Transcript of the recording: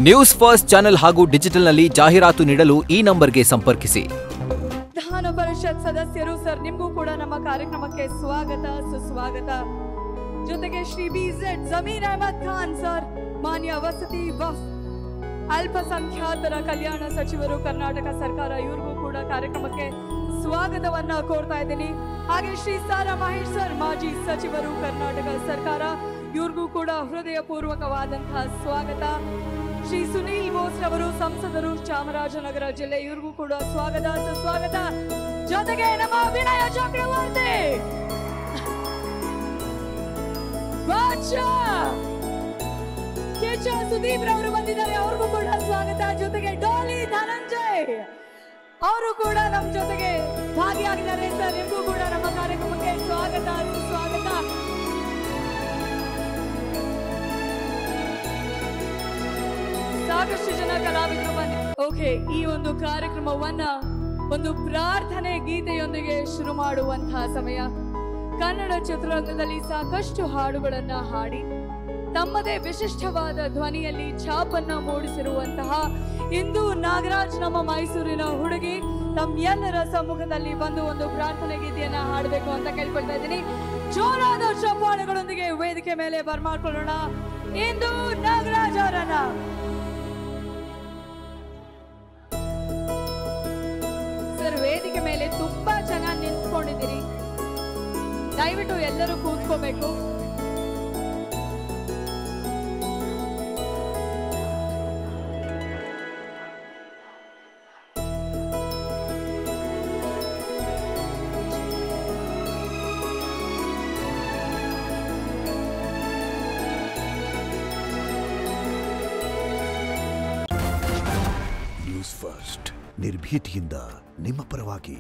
News first channel ಹಾಗೂ ಡಿಜಿಟಲ್ನಲ್ಲಿ ಜಾಹೀರಾತು ನೀಡಲು ಈ ನಂಬರ್ಗೆ ಸಂಪರ್ಕಿಸಿ. ವಿಧಾನ ಪರಿಷತ್ ಸದಸ್ಯರು ಸರ್, ನಿಮಗೂ ಕೂಡ ನಮ್ಮ ಕಾರ್ಯಕ್ರಮಕ್ಕೆ ಸ್ವಾಗತ ಸುಸ್ವಾಗತ. ಜೊತೆಗೆ ಶ್ರೀ ಬಿಜೆಡ್ ಜಮೀರ್ ಅಹಮದ್ ಖಾನ್ ಸರ್, ಮಾನ್ಯ ವಸತಿ ವಫ್ ಅಲ್ಪಸಂಖ್ಯಾತರ ಕಲ್ಯಾಣ ಸಚಿವರು ಕರ್ನಾಟಕ ಸರ್ಕಾರ, ಇವ್ರಿಗೂ ಕೂಡ ಕಾರ್ಯಕ್ರಮಕ್ಕೆ ಸ್ವಾಗತವನ್ನ ಕೋರ್ತಾ ಇದ್ದೀನಿ. ಹಾಗೆ ಶ್ರೀ ಸಾರಾ ಮಹೇಶ್ ಸರ್, ಮಾಜಿ ಸಚಿವರು ಕರ್ನಾಟಕ ಸರ್ಕಾರ, ಇವ್ರಿಗೂ ಕೂಡ ಹೃದಯಪೂರ್ವಕವಾದಂತಹ ಸ್ವಾಗತ. ಶ್ರೀ ಸುನೀಲ್ ಬೋಸ್ ರವರು, ಸಂಸದರು ಚಾಮರಾಜನಗರ ಜಿಲ್ಲೆ, ಇವ್ರಿಗೂ ಕೂಡ ಸ್ವಾಗತ ಸುಸ್ವಾಗತ. ಜೊತೆಗೆ ನಮ್ಮ ವಿನಯ ಚಕ್ರವರ್ತಿ ಕೆಚ ಸುದೀಪ್ ರವರು ಬಂದಿದ್ದಾರೆ, ಅವ್ರಿಗೂ ಕೂಡ ಸ್ವಾಗತ. ಜೊತೆಗೆ ಡಾಲಿ ಧನಂಜಯ್ ಅವರು ಕೂಡ ನಮ್ಮ ಜೊತೆಗೆ ಭಾಗಿಯಾಗಿದ್ದಾರೆ ಸರ್, ನಿಮಗೂ ಕೂಡ ನಮ್ಮ ಕಾರ್ಯಕ್ರಮಕ್ಕೆ ಸ್ವಾಗತ ಸುಸ್ವಾಗತ. ಸಾಕಷ್ಟು ಜನ ಕಲಾವಿದರು ಬಂದ. ಓಕೆ, ಈ ಒಂದು ಕಾರ್ಯಕ್ರಮವನ್ನ ಒಂದು ಪ್ರಾರ್ಥನೆ ಗೀತೆಯೊಂದಿಗೆ ಶುರು ಮಾಡುವಂತಹ ಸಮಯ. ಕನ್ನಡ ಚಿತ್ರರಂಗದಲ್ಲಿ ಸಾಕಷ್ಟು ಹಾಡುಗಳನ್ನ ಹಾಡಿ ತಮ್ಮದೇ ವಿಶಿಷ್ಟವಾದ ಧ್ವನಿಯಲ್ಲಿ ಛಾಪನ್ನ ಮೂಡಿಸಿರುವಂತಹ ಇಂದು ನಾಗರಾಜ್, ನಮ್ಮ ಮೈಸೂರಿನ ಹುಡುಗಿ, ತಮ್ಮೆಲ್ಲರ ಸಮ್ಮುಖದಲ್ಲಿ ಬಂದು ಒಂದು ಪ್ರಾರ್ಥನೆ ಗೀತೆಯನ್ನ ಹಾಡಬೇಕು ಅಂತ ಕೇಳ್ಕೊಳ್ತಾ ಇದ್ದೀನಿ. ಜೋರಾದ ಚಪ್ಪಾಳೆಗಳೊಂದಿಗೆ ವೇದಿಕೆ ಮೇಲೆ ಬರ್ಮಾಡ್ಕೊಳ್ಳೋಣ ಇಂದು ನಾಗರಾಜ್ ಅವರನ್ನ. ಸರ್, ವೇದಿಕೆ ಮೇಲೆ ತುಂಬಾ ಚೆನ್ನಾಗಿ ನಿಂತ್ಕೊಂಡಿದ್ದೀರಿ, ದಯವಿಟ್ಟು ಎಲ್ಲರೂ ಕೂತ್ಕೋಬೇಕು. ನ್ಯೂಸ್ ಫಸ್ಟ್, ನಿರ್ಭೀತಿಯಿಂದ ನಿಮ್ಮ ಪರವಾಗಿ.